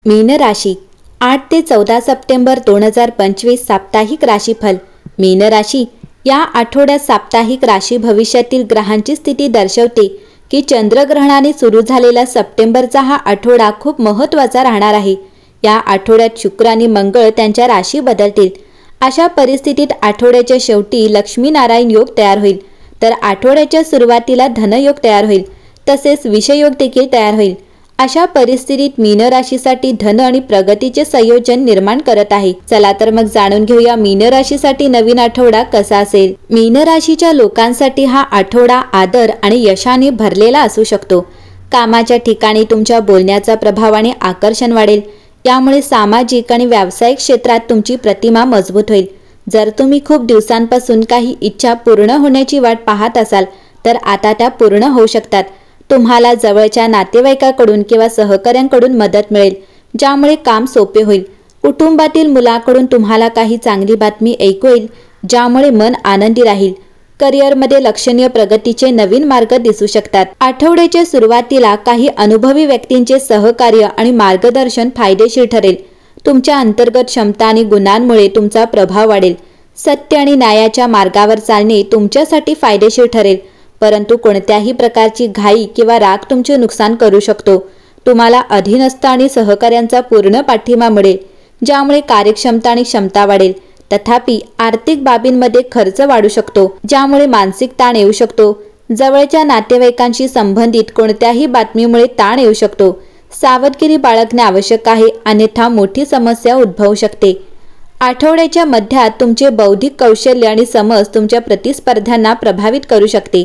मीन राशी 8 ते 14 सप्टेंबर 2025 साप्ताहिक राशीफल। मीन राशी या आठवड्यात साप्ताहिक राशी भविष्यातील ग्रहांची स्थिती दर्शवते की चंद्रग्रहणाने सुरू झालेला सप्टेंबरचा हा आठवडा खूप महत्त्वाचा राहणार आहे। या आठवड्यात शुक्र आणि मंगळ त्यांच्या राशी बदलतील। अशा परिस्थितीत आठवड्याच्या शेवटी लक्ष्मीनारायण योग तयार होईल, तर आठवड्याच्या सुरुवातीला धनयोग तयार होईल, तसेच विषयोग देखील तयार होईल। अशा परिस्थितीत मीन राशीसाठी धन आणि प्रगतीचे संयोजन निर्माण करत आहे। चला तर मग जाणून घेऊया मीन राशीसाठी नवीन आठवडा कसा असेल। मीन राशीच्या लोकांसाठी हा आठवडा आदर आणि यशाने भरलेला असू शकतो। कामाच्या ठिकाणी तुमच्या बोलण्याचा प्रभाव आणि आकर्षण वाढेल, यामुळे सामाजिक आणि व्यावसायिक क्षेत्रात तुमची प्रतिमा मजबूत होईल। जर तुम्ही खूप दिवसांपासून काही इच्छा पूर्ण होण्याची वाट पाहत असाल तर आता त्या पूर्ण होऊ शकतात। तुम्हाला जवळच्या नातेवाईकाकडून किंवा सहकाऱ्यांकडून मदत मिळेल, ज्यामुळे काम सोपे होईल। कुटुंबातील मुलाकडून तुम्हाला काही चांगली बातमी ऐकू येईल, ज्यामुळे मन आनंदी राहील। करिअरमध्ये लक्षणीय प्रगतीचे नवीन मार्ग दिसू शकतात। आठवड्याच्या सुरुवातीला काही अनुभवी व्यक्तींचे सहकार्य आणि मार्गदर्शन फायदेशीर ठरेल। तुमच्या अंतर्गत क्षमता आणि गुणांमुळे तुमचा प्रभाव वाढेल। सत्य आणि न्यायाच्या मार्गावर चालणे तुमच्यासाठी फायदेशीर ठरेल, परंतु कोणत्याही प्रकारची घाई किंवा राग तुमचे नुकसान करू शकतो। तुम्हाला अधीनस्थ आणि सहकाऱ्यांचा पूर्ण पाठिंबा मिळेल, ज्यामुळे कार्यक्षमता आणि क्षमता वाढेल। तथापि आर्थिक बाबींमध्ये खर्च वाढू शकतो, ज्यामुळे मानसिक ताण येऊ शकतो। जवळच्या नातेवाईकांशी संबंधित कोणत्याही बातमीमुळे ताण येऊ शकतो। सावधगिरी बाळगणे आवश्यक आहे, अन्यथा मोठी समस्या उद्भवू शकते। आठवड्याच्या मध्यात तुमचे बौद्धिक कौशल्य आणि समज तुमच्या प्रतिस्पर्ध्यांना प्रभावित करू शकते।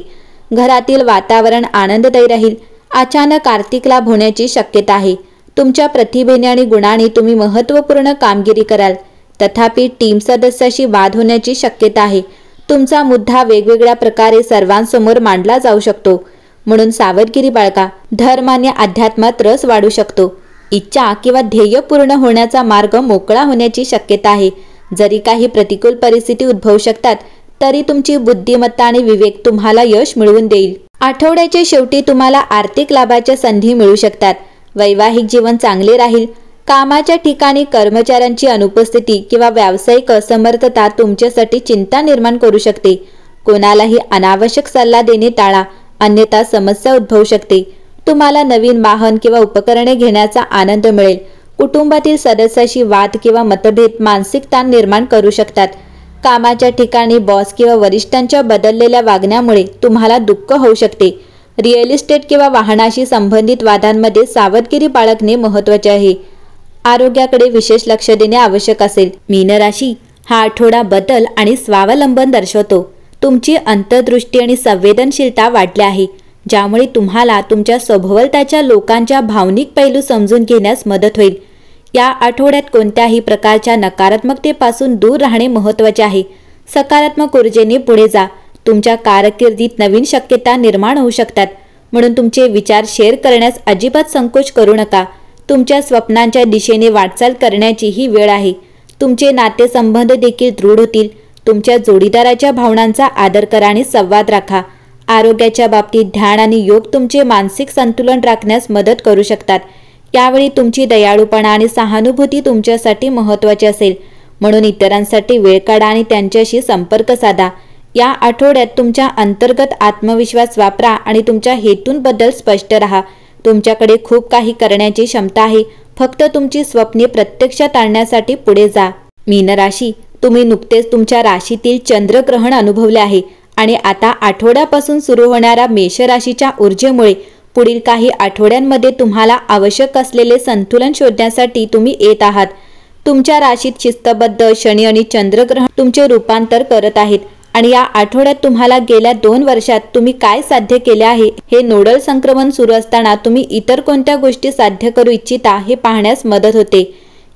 घरातील वातावरण आनंददायी राहील। अचानक आर्थिक लाभ होण्याची शक्यता आहे। तुमच्या प्रतिभेने आणि गुणांनी तुम्ही महत्त्वपूर्ण कामगिरी कराल। तथापि टीम सदस्याशी वाद होण्याची शक्यता आहे। तुमचा मुद्दा वेगवेगळ्या प्रकारे सर्वांसमोर मांडला जाऊ शकतो, म्हणून सावधगिरी बाळगा। धर्म आणि अध्यात्मात रस वाढू शकतो। इच्छा किंवा ध्येय पूर्ण होण्याचा मार्ग मोकळा होण्याची शक्यता आहे। जरी काही प्रतिकूल परिस्थिती उद्भवू शकतात, तरी तुमची बुद्धिमत्ता आणि विवेक तुम्हाला यश मिळवून देईल। आठवड्याच्या शेवटी तुम्हाला आर्थिक लाभाच्या संधी मिळू शकतात। वैवाहिक जीवन चांगले राहील। कामाच्या ठिकाणी कर्मचाऱ्यांची अनुपस्थिती किंवा व्यावसायिक असमर्थता तुमच्यासाठी चिंता निर्माण करू शकते। कोणालाही अनावश्यक सल्ला देणे टाळा, अन्यथा समस्या उद्भवू शकते। तुम्हाला नवीन वाहन किंवा उपकरणे घेण्याचा आनंद मिळेल। कुटुंबातील सदस्याशी वाद किंवा मतभेद मानसिक ताण निर्माण करू शकतात। कामाच्या ठिकाणी बॉस किंवा वरिष्ठांच्या बदललेल्या वागण्यामुळे तुम्हाला दुःख होऊ शकते। रिअल इस्टेट किंवा वाहनाशी संबंधित वादांमध्ये सावधगिरी बाळगणे महत्त्वाचे आहे। आरोग्याकडे विशेष लक्ष देणे आवश्यक असेल। मीन राशी हा आठवडा बदल आणि स्वावलंबन दर्शवतो। तुमची अंतर्दृष्टी आणि संवेदनशीलता वाढली आहे, ज्यामुळे तुम्हाला तुमच्या सभोवतालच्या लोकांच्या भावनिक पैलू समजून घेण्यास मदत होईल। या आठवड्यात कोणत्याही प्रकारच्या नकारात्मकतेपासून दूर राहणे महत्त्वाचे आहे। सकारात्मक ऊर्जेने पुढे जा। तुमच्या कारकिर्दीत नवीन शक्यता निर्माण होऊ शकतात, म्हणून तुमचे विचार शेअर करण्यास अजिबात संकोच करू नका। तुमच्या स्वप्नांच्या दिशेने वाटचाल करण्याची ही वेळ आहे। तुमचे नातेसंबंध देखील दृढ होतील। तुमच्या जोडीदाराच्या भावनांचा आदर करा आणि संवाद राखा। आरोग्याच्या बाबतीत ध्यान आणि योग तुमचे मानसिक संतुलन राखण्यास मदत करू शकतात। यावेळी तुमची दयाळूपणा आणि सहानुभूती तुमच्यासाठी महत्त्वाची असेल, म्हणून इतरांसाठी वेळ काढा आणि त्यांच्याशी संपर्क साधा। या आठवड्यात तुमच्या अंतर्गत आत्मविश्वास वापरा आणि तुमच्या हेतूंबद्दल स्पष्ट राहा। तुमच्याकडे खूप काही करण्याची क्षमता आहे, फक्त तुमची स्वप्ने प्रत्यक्षात आणण्यासाठी पुढे जा। मीन राशी तुम्ही नुकतेच तुमच्या राशीतील चंद्रग्रहण अनुभवले आहे आणि आता आठवड्यापासून सुरू होणाऱ्या मेष राशीच्या ऊर्जेमुळे पुढील काही आठवड्यांमध्ये तुम्हाला आवश्यक असलेले संतुलन शोधण्यासाठी तुम्ही येत आहात। तुमच्या राशीत शिस्तबद्ध शनी आणि चंद्रग्रहण तुमचे रूपांतर करत आहेत आणि या आठवड्यात तुम्हाला गेल्या 2 वर्षात तुम्ही काय साध्य केले आहे हे नोडल संक्रमण सुरू असताना तुम्ही इतर कोणत्या गोष्टी साध्य करू इच्छिता हे पाहण्यास मदत होते।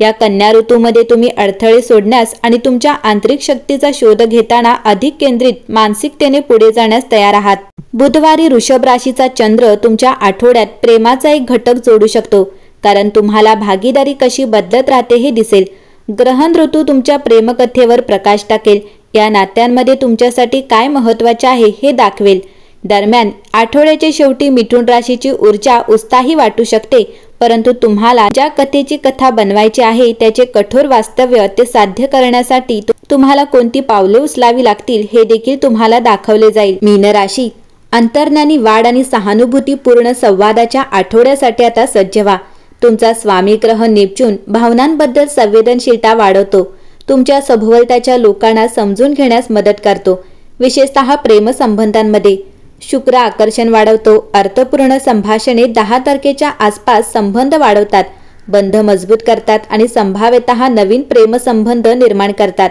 या कन्या ऋतूमध्ये तुम्ही अडथळे सोडण्यास आणि तुमच्या आंतरिक शक्तीचा शोध घेताना अधिक केंद्रित मानसिकतेने पुढे जाण्यास तयार आहात। बुधवारी वृषभ राशीचा चंद्र तुमच्या आठवड्यात प्रेमाचा एक घटक जोडू शकतो, कारण तुम्हाला भागीदारी कशी बदलत राहते हे दिसेल। ग्रहण ऋतू तुमच्या प्रेमकथेवर प्रकाश टाकेल। या नात्यांमध्ये तुमच्यासाठी काय महत्त्वाचे आहे हे दाखवेल। दरम्यान आठवड्याच्या शेवटी मिथुन राशीची ऊर्जा उत्साही वाटू शकते, परंतु तुम्हाला ज्या कथेची कथा बनवायची आहे त्याचे कठोर वास्तव्य ते साध्य करण्यासाठी तुम्हाला कोणती पावले उचलावी लागतील हे देखील तुम्हाला दाखवले जाईल। मीन राशी, अंतर्ज्ञानी वाढ आणि सहानुभूतीपूर्ण संवादाच्या आठवड्यासाठी आता सज्ज व्हा। तुमचा स्वामी ग्रह नेपच्यून भावनांबद्दल संवेदनशीलता वाढवतो, तुमच्या सभोवतालच्या लोकांना समजून घेण्यास मदत करतो, विशेषतः प्रेमसंबंधांमध्ये। शुक्र आकर्षण वाढवतो, अर्थपूर्ण संभाषणे 10 तारखेच्या आसपास संबंध वाढवतात, बंध मजबूत करतात आणि संभाव्यतः नवीन प्रेमसंबंध निर्माण करतात।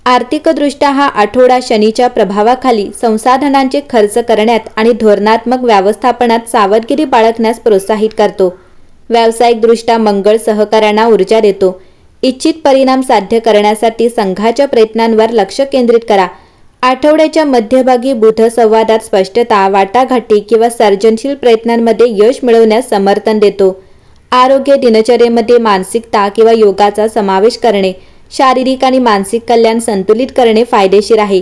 आर्थिकदृष्ट्या हा आठवडा शनीच्या प्रभावाखाली संसाधनांचे खर्च करण्यात आणि धोरणात्मक व्यवस्थापनात सावधगिरी बाळगण्यास प्रोत्साहित करतो। व्यावसायिकदृष्ट्या मंगळ सहकार्यांना ऊर्जा देतो। इच्छित परिणाम साध्य करण्यासाठी संघाच्या प्रयत्नांवर लक्ष केंद्रित करा। आठवड्याच्या मध्यभागी बुध संवादात स्पष्टता, वाटाघाटी किंवा सर्जनशील प्रयत्नांमध्ये यश मिळवण्यास समर्थन देतो। आरोग्य, दिनचर्येमध्ये मानसिकता किंवा योगाचा समावेश करणे, शारीरिक आणि मानसिक कल्याण संतुलित करणे फायदेशीर आहे।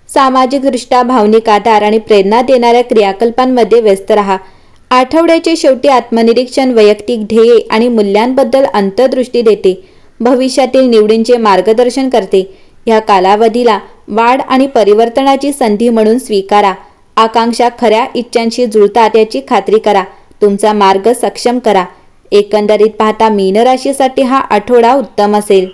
सामाजिकदृष्ट्या भावनिक आधार आणि प्रेरणा देणाऱ्या क्रियाकल्पांमध्ये व्यस्त राहा। आठवड्याचे शेवटी आत्मनिरीक्षण वैयक्तिक ध्येये आणि मूल्यांबद्दल अंतर्दृष्टी देते, भविष्यातील निवडींचे मार्गदर्शन करते। या कालावधीला वाढ आणि परिवर्तनाची संधी म्हणून स्वीकारा। आकांक्षा खऱ्या इच्छांशी जुळतात याची खात्री करा, तुमचा मार्ग सक्षम करा। एकंदरीत पाहता मीन राशीसाठी हा आठवडा उत्तम असेल।